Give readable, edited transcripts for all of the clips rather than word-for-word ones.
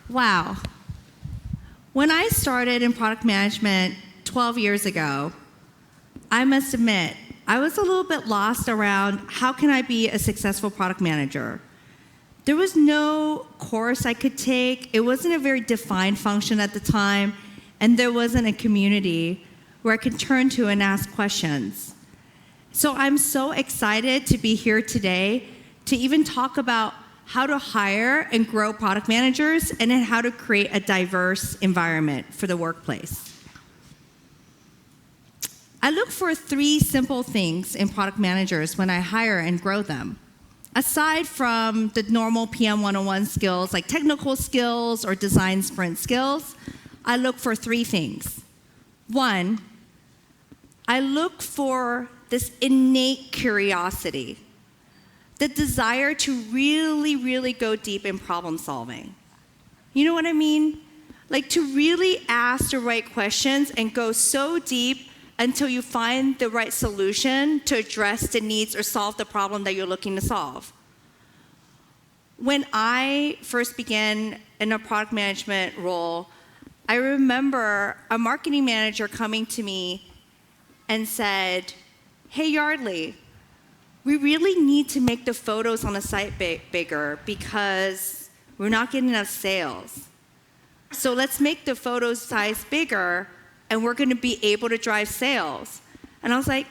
Wow. When I started in product management 12 years ago, I must admit, I was a little bit lost around how can I be a successful product manager. There was no course I could take. It wasn't a very defined function at the time, and there wasn't a community where I could turn to and ask questions. So I'm so excited to be here today to even talk about how to hire and grow product managers and then how to create a diverse environment for the workplace. I look for 3 simple things in product managers when I hire and grow them. Aside from the normal PM 101 skills like technical skills or design sprint skills, I look for 3 things. 1, I look for this innate curiosity, the desire to really go deep in problem solving. You know what I mean? Like to really ask the right questions and go so deep until you find the right solution to address the needs or solve the problem that you're looking to solve. When I first began in a product management role, I remember a marketing manager coming to me and said, "Hey Yardley, we really need to make the photos on the site bigger because we're not getting enough sales. So let's make the photo size bigger and we're going to be able to drive sales." And I was like,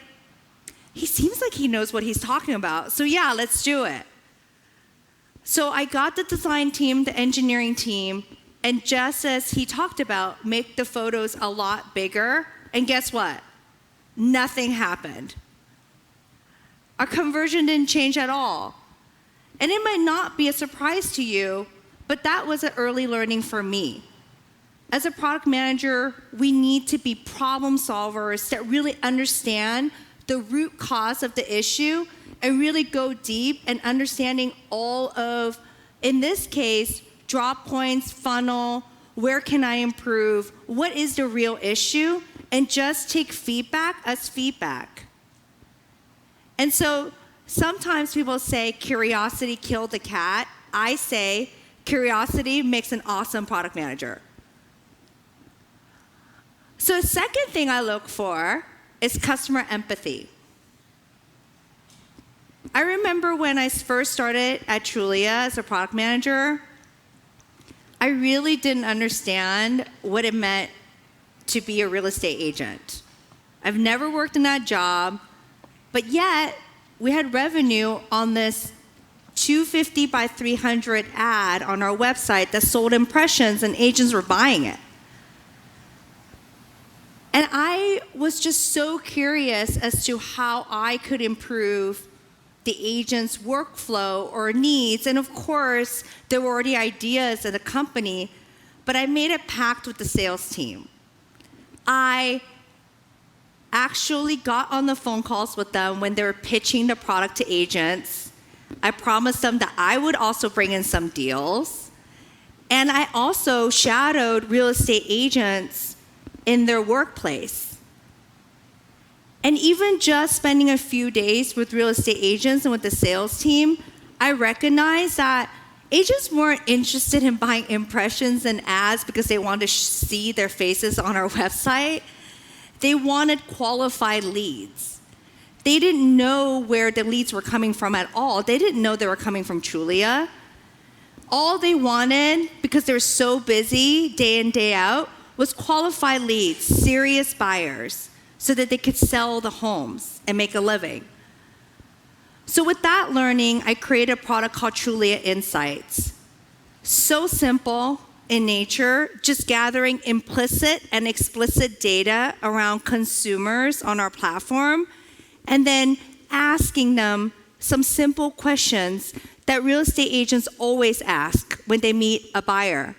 he seems like he knows what he's talking about. So yeah, let's do it. So I got the design team, the engineering team, and just as he talked about, make the photos a lot bigger. And guess what? Nothing happened. Our conversion didn't change at all. And it might not be a surprise to you, but that was an early learning for me. As a product manager, we need to be problem solvers that really understand the root cause of the issue and really go deep in understanding all of, in this case, drop points, funnel, where can I improve, what is the real issue, and just take feedback as feedback. And so sometimes people say curiosity killed the cat. I say curiosity makes an awesome product manager. So the second thing I look for is customer empathy. I remember when I first started at Trulia as a product manager, I really didn't understand what it meant to be a real estate agent. I've never worked in that job, but yet we had revenue on this 250 by 300 ad on our website that sold impressions and agents were buying it. And I was just so curious as to how I could improve the agent's workflow or needs. And of course, there were already ideas at the company, but I made a pact with the sales team. I actually got on the phone calls with them when they were pitching the product to agents. I promised them that I would also bring in some deals. And I also shadowed real estate agents in their workplace. And even just spending a few days with real estate agents and with the sales team, I recognized that agents weren't interested in buying impressions and ads because they wanted to see their faces on our website. They wanted qualified leads. They didn't know where the leads were coming from at all. They didn't know they were coming from Trulia. All they wanted, because they were so busy day in, day out, was qualified leads, serious buyers, so that they could sell the homes and make a living. So with that learning, I created a product called Trulia Insights. So simple in nature, just gathering implicit and explicit data around consumers on our platform, and then asking them some simple questions that real estate agents always ask when they meet a buyer.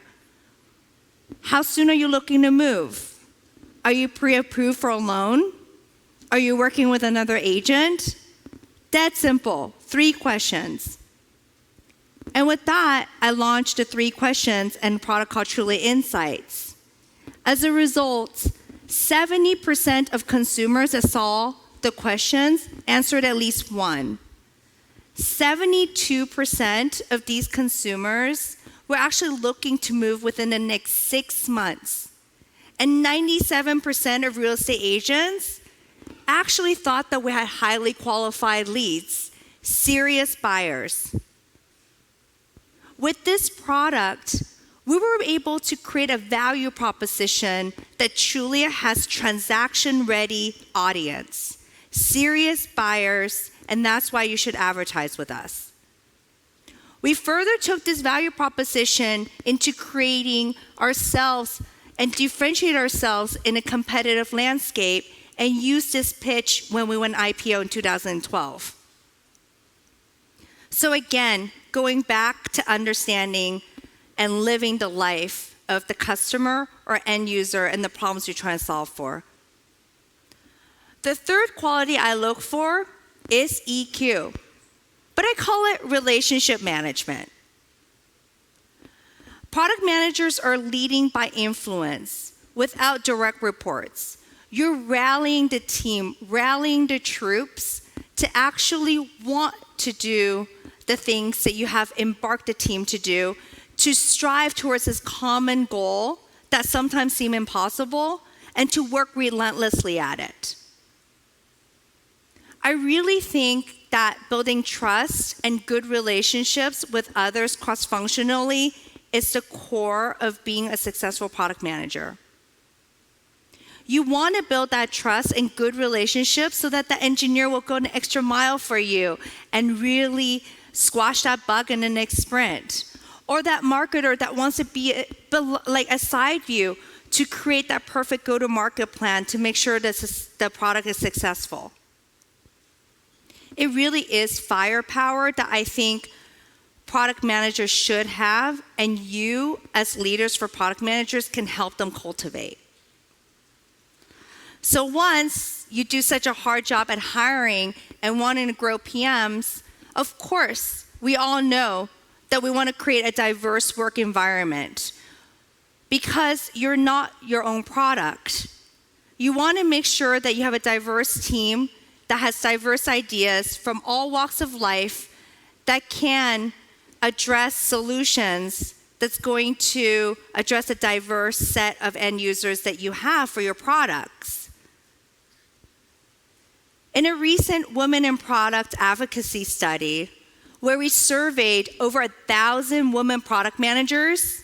How soon are you looking to move? Are you pre-approved for a loan? Are you working with another agent? Dead simple, 3 questions. And with that, I launched the 3 questions and a product called Trulia Insights. As a result, 70% of consumers that saw the questions answered at least one. 72% of these consumers were actually looking to move within the next 6 months. And 97% of real estate agents actually thought that we had highly qualified leads, serious buyers. With this product, we were able to create a value proposition that truly has transaction-ready audience, serious buyers, and that's why you should advertise with us. We further took this value proposition into creating ourselves and differentiate ourselves in a competitive landscape and use this pitch when we went IPO in 2012. So again, going back to understanding and living the life of the customer or end user and the problems you're trying to solve for. The third quality I look for is EQ, but I call it relationship management. Product managers are leading by influence without direct reports. You're rallying the team, rallying the troops to actually want to do the things that you have embarked the team to do, to strive towards this common goal that sometimes seem impossible, and to work relentlessly at it. I really think that building trust and good relationships with others cross-functionally is the core of being a successful product manager. You want to build that trust and good relationships so that the engineer will go an extra mile for you and really squash that bug in the next sprint. Or that marketer that wants to be like a side view to create that perfect go-to-market plan to make sure that the product is successful. It really is firepower that I think product managers should have, and you as leaders for product managers can help them cultivate. So once you do such a hard job at hiring and wanting to grow PMs, of course, we all know that we want to create a diverse work environment because you're not your own product. You want to make sure that you have a diverse team that has diverse ideas from all walks of life that can address solutions that's going to address a diverse set of end users that you have for your products. In a recent Women in Product advocacy study, where we surveyed over 1,000 women product managers,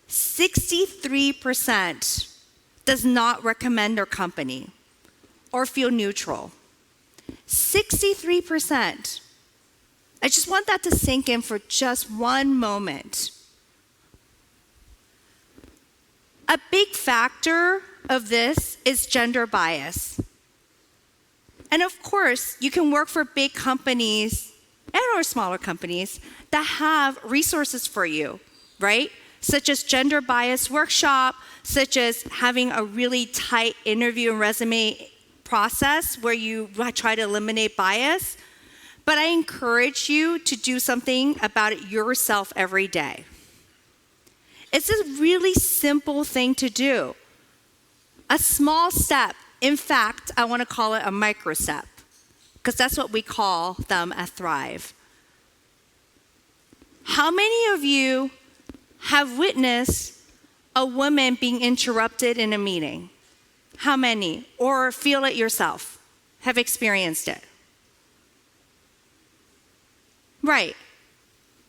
63% does not recommend their company or feel neutral. 63%. I just want that to sink in for just one moment. A big factor of this is gender bias. And of course, you can work for big companies and or smaller companies that have resources for you, right? Such as gender bias workshop, such as having a really tight interview and resume process where you try to eliminate bias. But I encourage you to do something about it yourself every day. It's a really simple thing to do. A small step. In fact, I want to call it a micro step, because that's what we call them at Thrive. How many of you have witnessed a woman being interrupted in a meeting? How many? Or feel it yourself? Have experienced it? Right.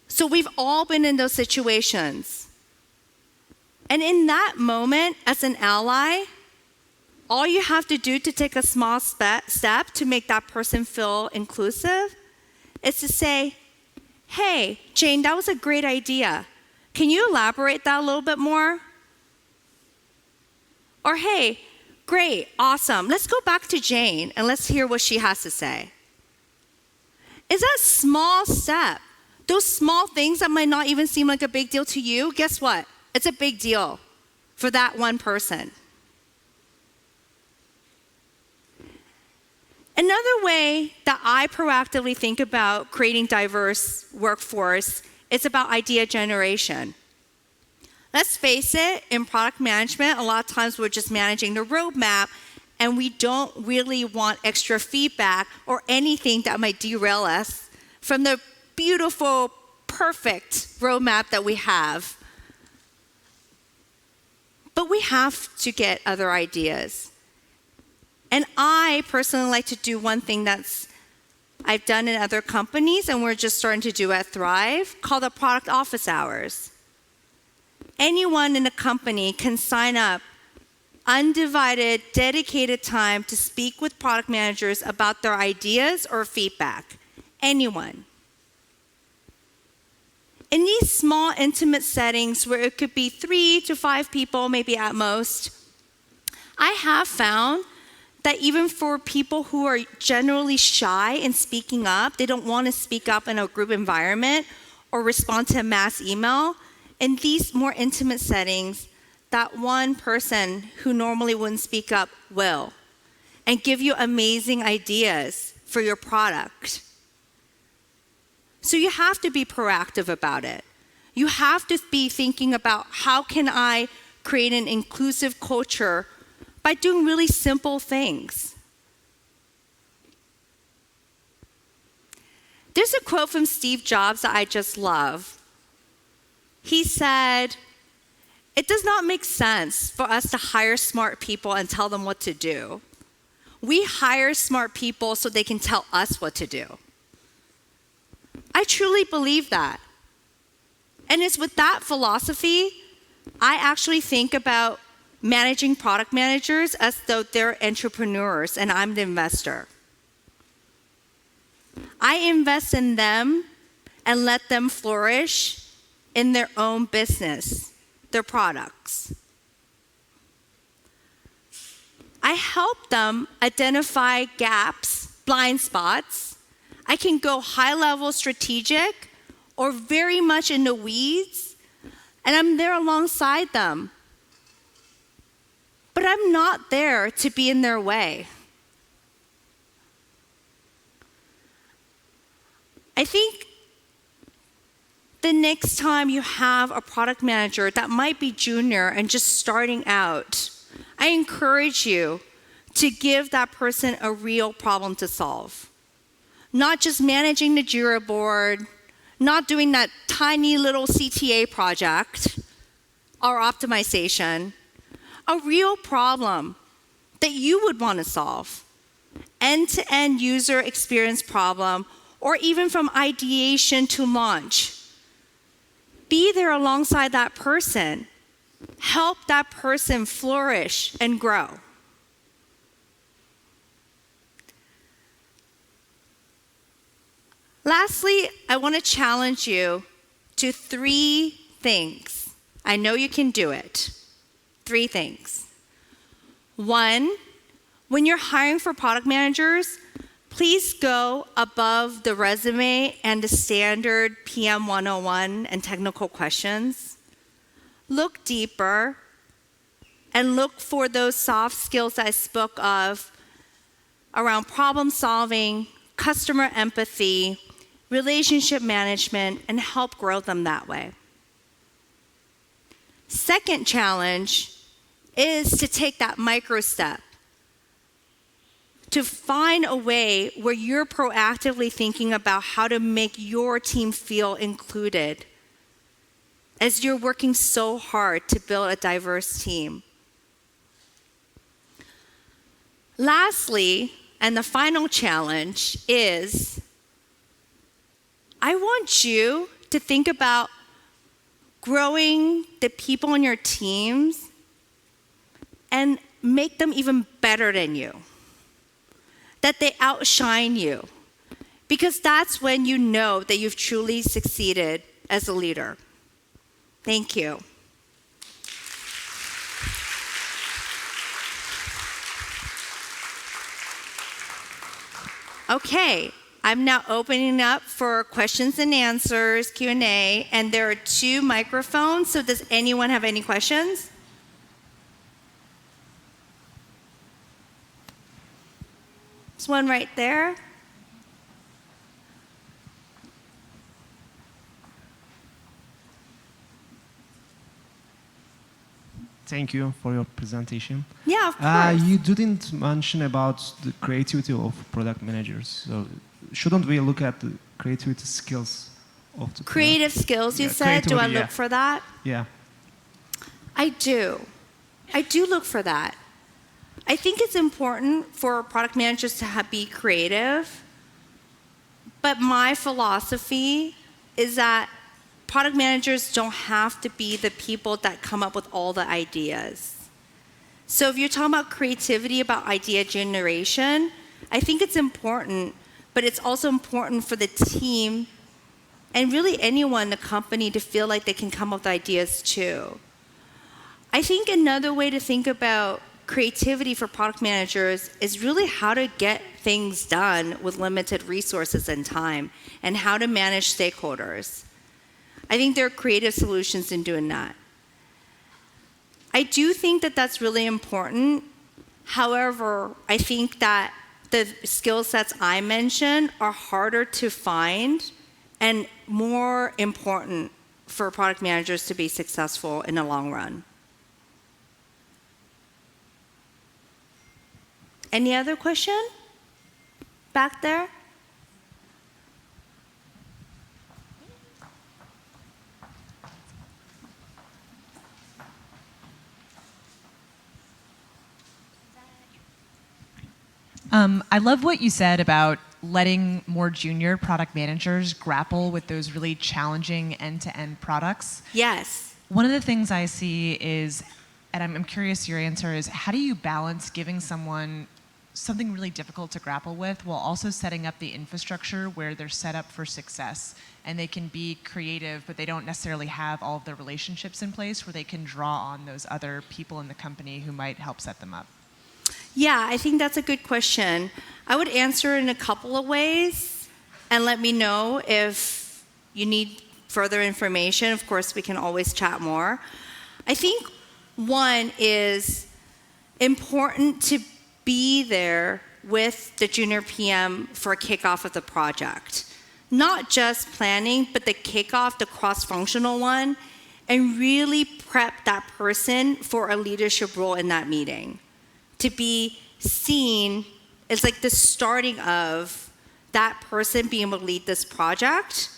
So we've all been in those situations. And in that moment, as an ally, all you have to do to take a small step to make that person feel inclusive is to say, hey, Jane, that was a great idea. Can you elaborate that a little bit more? Or hey, great, awesome. Let's go back to Jane and let's hear what she has to say. It's that small step. Those small things that might not even seem like a big deal to you, guess what? It's a big deal for that one person. Another way that I proactively think about creating diverse workforce is about idea generation. Let's face it, in product management, a lot of times we're just managing the roadmap and we don't really want extra feedback or anything that might derail us from the beautiful, perfect roadmap that we have. But we have to get other ideas. And I personally like to do one thing I've done in other companies, and we're just starting to do at Thrive, called the product office hours. Anyone in a company can sign up undivided, dedicated time to speak with product managers about their ideas or feedback. Anyone. In these small, intimate settings where it could be 3 to 5 people, maybe at most, I have found that even for people who are generally shy in speaking up, they don't want to speak up in a group environment or respond to a mass email, in these more intimate settings, that one person who normally wouldn't speak up will, and give you amazing ideas for your product. So you have to be proactive about it. You have to be thinking about, how can I create an inclusive culture by doing really simple things. There's a quote from Steve Jobs that I just love. He said, "It does not make sense for us to hire smart people and tell them what to do. We hire smart people so they can tell us what to do." I truly believe that. And it's with that philosophy, I actually think about managing product managers as though they're entrepreneurs and I'm the investor. I invest in them and let them flourish in their own business, their products. I help them identify gaps, blind spots. I can go high-level strategic or very much in the weeds, and I'm there alongside them. But I'm not there to be in their way. I think the next time you have a product manager that might be junior and just starting out, I encourage you to give that person a real problem to solve. Not just managing the Jira board, not doing that tiny little CTA project or optimization. A real problem that you would want to solve. End-to-end user experience problem, or even from ideation to launch. Be there alongside that person. Help that person flourish and grow. Lastly, I want to challenge you to 3 things. I know you can do it. 3 things. 1, when you're hiring for product managers, please go above the resume and the standard PM 101 and technical questions. Look deeper and look for those soft skills that I spoke of around problem solving, customer empathy, relationship management, and help grow them that way. Second challenge is to take that micro step, to find a way where you're proactively thinking about how to make your team feel included as you're working so hard to build a diverse team. Lastly, and the final challenge is, I want you to think about growing the people on your teams and make them even better than you. That they outshine you. Because that's when you know that you've truly succeeded as a leader. Thank you. Okay, I'm now opening up for questions and answers, Q&A, and there are 2 microphones, so does anyone have any questions? There's one right there. Thank you for your presentation. Yeah, of course. You didn't mention about the creativity of product managers. So shouldn't we look at the creativity skills of the Creative skills, you Yeah, said. Do I creativity, look yeah. for that? Yeah. I do. I do look for that. I think it's important for product managers to be creative, but my philosophy is that product managers don't have to be the people that come up with all the ideas. So if you're talking about creativity, about idea generation, I think it's important, but it's also important for the team and really anyone in the company to feel like they can come up with ideas too. I think another way to think about creativity for product managers is really how to get things done with limited resources and time, and how to manage stakeholders. I think there are creative solutions in doing that. I do think that that's really important. However, I think that the skill sets I mentioned are harder to find and more important for product managers to be successful in the long run. Any other question? Back there? I love what you said about letting more junior product managers grapple with those really challenging end-to-end products. Yes. One of the things I see is, and I'm curious your answer is, how do you balance giving someone something really difficult to grapple with while also setting up the infrastructure where they're set up for success and they can be creative, but they don't necessarily have all of the relationships in place where they can draw on those other people in the company who might help set them up? Yeah, I think that's a good question. I would answer in a couple of ways, and let me know if you need further information. Of course, we can always chat more. I think one is important to be there with the junior PM for a kickoff of the project. Not just planning, but the kickoff, the cross-functional one, and really prep that person for a leadership role in that meeting. To be seen as like the starting of that person being able to lead this project.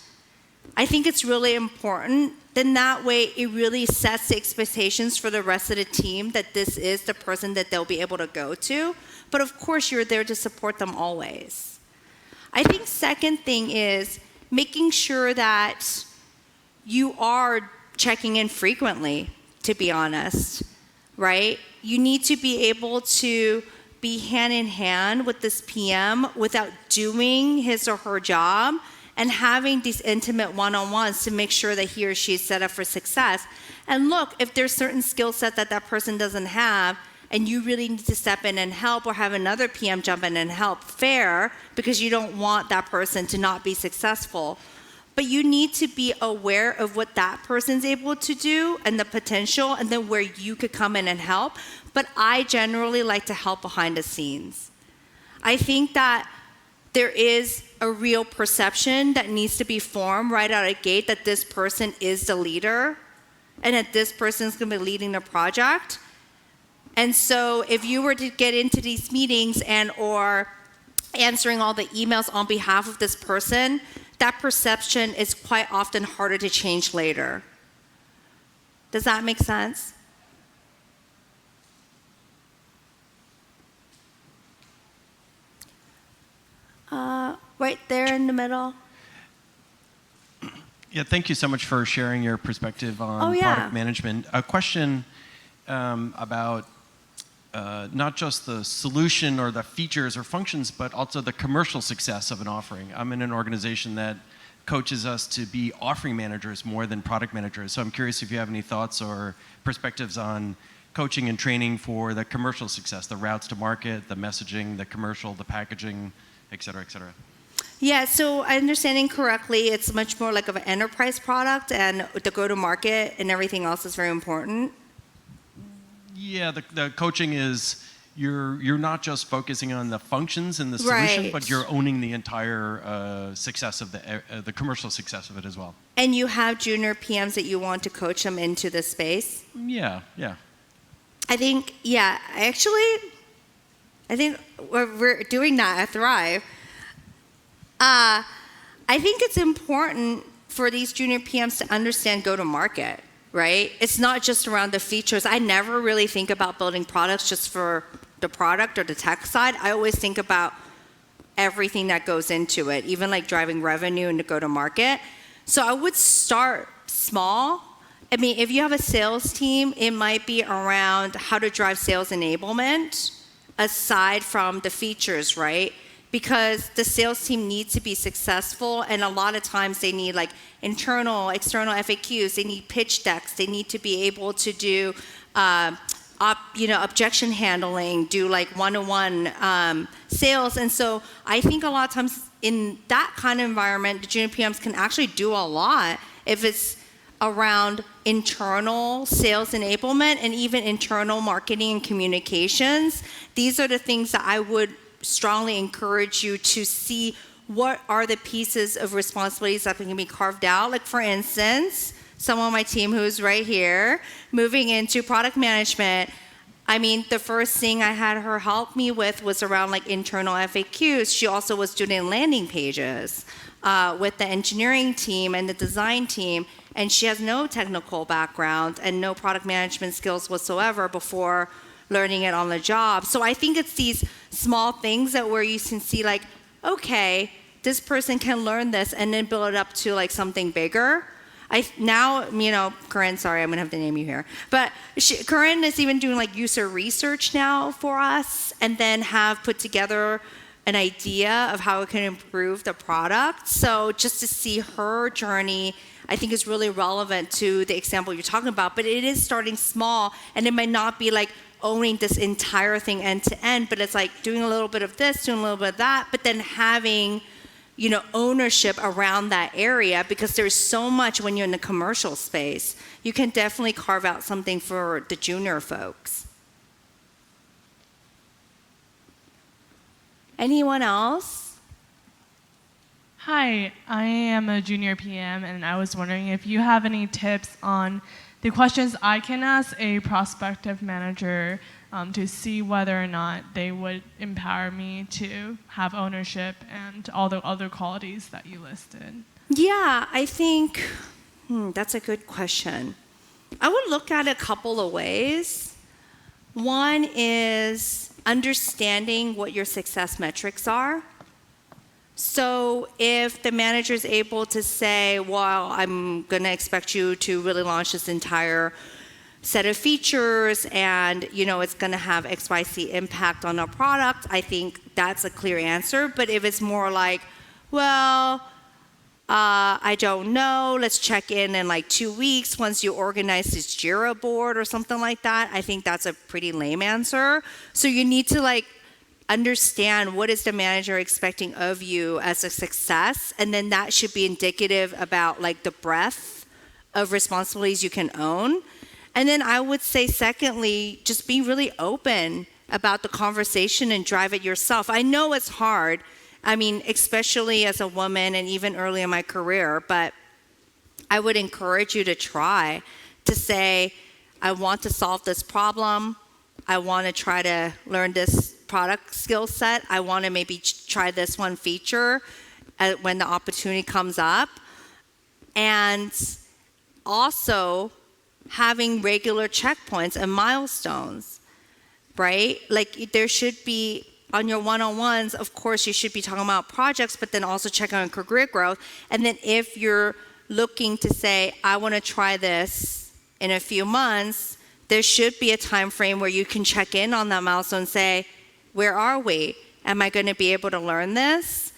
I think it's really important. Then that way it really sets the expectations for the rest of the team that this is the person that they'll be able to go to. But of course you're there to support them always. I think second thing is making sure that you are checking in frequently, to be honest, right? You need to be able to be hand in hand with this PM without doing his or her job and having these intimate one-on-ones to make sure that he or she is set up for success. And look, if there's certain skill set that that person doesn't have and you really need to step in and help or have another PM jump in and help, fair, because you don't want that person to not be successful. But you need to be aware of what that person's able to do and the potential, and then where you could come in and help. But I generally like to help behind the scenes. I think that there is a real perception that needs to be formed right out of gate that this person is the leader and that this person is going to be leading the project. And so if you were to get into these meetings and or answering all the emails on behalf of this person, that perception is quite often harder to change later. Does that make sense? Right there in the middle. Yeah, thank you so much for sharing your perspective on product management. A question about not just the solution or the features or functions, but also the commercial success of an offering. I'm in an organization that coaches us to be offering managers more than product managers. So I'm curious if you have any thoughts or perspectives on coaching and training for the commercial success, the routes to market, the messaging, the commercial, the packaging, et cetera, et cetera. Yeah, so understanding correctly, it's much more like of an enterprise product, and the go-to-market and everything else is very important. Yeah, the coaching is you're not just focusing on the functions and the solution, Right. but you're owning the entire success of the commercial success of it as well. And you have junior PMs that you want to coach them into this space. Yeah, yeah. I think, I think we're doing that at Thrive. I think it's important for these junior PMs to understand go-to-market, right? It's not just around the features. I never really think about building products just for the product or the tech side. I always think about everything that goes into it, even like driving revenue and to go-to-market. So I would start small. I mean, if you have a sales team, it might be around how to drive sales enablement aside from the features, right? Because the sales team needs to be successful, and a lot of times they need like internal, external FAQs, they need pitch decks, they need to be able to do objection handling, do like one-to-one sales. And so I think a lot of times in that kind of environment, the junior PMs can actually do a lot if it's around internal sales enablement and even internal marketing and communications. These are the things that I would strongly encourage you to see what are the pieces of responsibilities that can be carved out. Like for instance, someone on my team who's right here, moving into product management. I mean, the first thing I had her help me with was around like internal FAQs. She also was doing landing pages with the engineering team and the design team. And she has no technical background and no product management skills whatsoever before learning it on the job. So I think it's these small things that where you can see like, okay, this person can learn this and then build it up to like something bigger. Corinne, sorry, I'm gonna have to name you here. But Corinne is even doing like user research now for us and then have put together an idea of how it can improve the product. So just to see her journey, I think is really relevant to the example you're talking about, but it is starting small and it might not be like owning this entire thing end to end, but it's like doing a little bit of this, doing a little bit of that, but then having, ownership around that area because there's so much when you're in the commercial space. You can definitely carve out something for the junior folks. Anyone else? Hi, I am a junior PM, and I was wondering if you have any tips on the questions I can ask a prospective manager to see whether or not they would empower me to have ownership and all the other qualities that you listed. Yeah, I think that's a good question. I would look at it a couple of ways. One is understanding what your success metrics are. So if the manager is able to say, well, I'm going to expect you to really launch this entire set of features and it's going to have XYZ impact on our product, I think that's a clear answer. But if it's more like, well, I don't know, let's check in like 2 weeks once you organize this Jira board or something like that, I think that's a pretty lame answer. So you need to like understand what is the manager expecting of you as a success, and then that should be indicative about like the breadth of responsibilities you can own. And then I would say secondly, just be really open about the conversation and drive it yourself. I know it's hard, I mean, especially as a woman and even early in my career, but I would encourage you to try to say, I want to solve this problem. I want to try to learn this product skill set. I want to maybe try this one feature when the opportunity comes up. And also having regular checkpoints and milestones, right? Like there should be, on your one-on-ones, of course, you should be talking about projects, but then also check on career growth. And then if you're looking to say, I want to try this in a few months, there should be a time frame where you can check in on that milestone and say, where are we? Am I going to be able to learn this?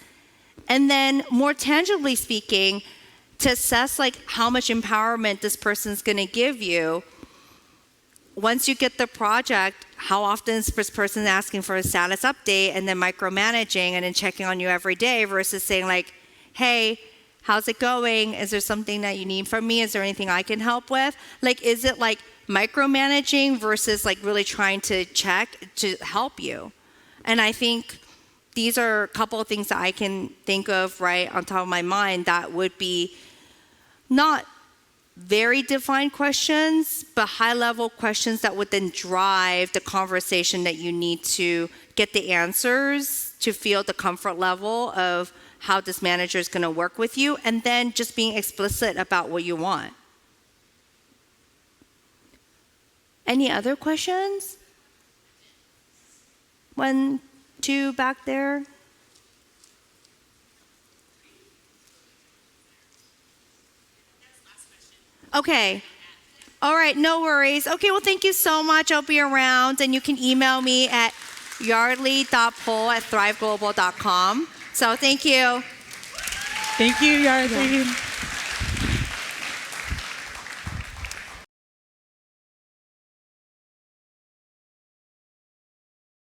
And then more tangibly speaking, to assess like how much empowerment this person's going to give you, once you get the project, how often is this person asking for a status update and then micromanaging and then checking on you every day versus saying like, hey, how's it going? Is there something that you need from me? Is there anything I can help with? Like, is it like micromanaging versus like really trying to check to help you? And I think these are a couple of things that I can think of right on top of my mind that would be not very defined questions, but high-level questions that would then drive the conversation that you need to get the answers to feel the comfort level of how this manager is going to work with you, and then just being explicit about what you want. Any other questions? 1, 2 back there. Okay. All right, no worries. Okay, well, thank you so much. I'll be around, and you can email me at yardley.poll@thriveglobal.com. So thank you. Thank you, Yardley.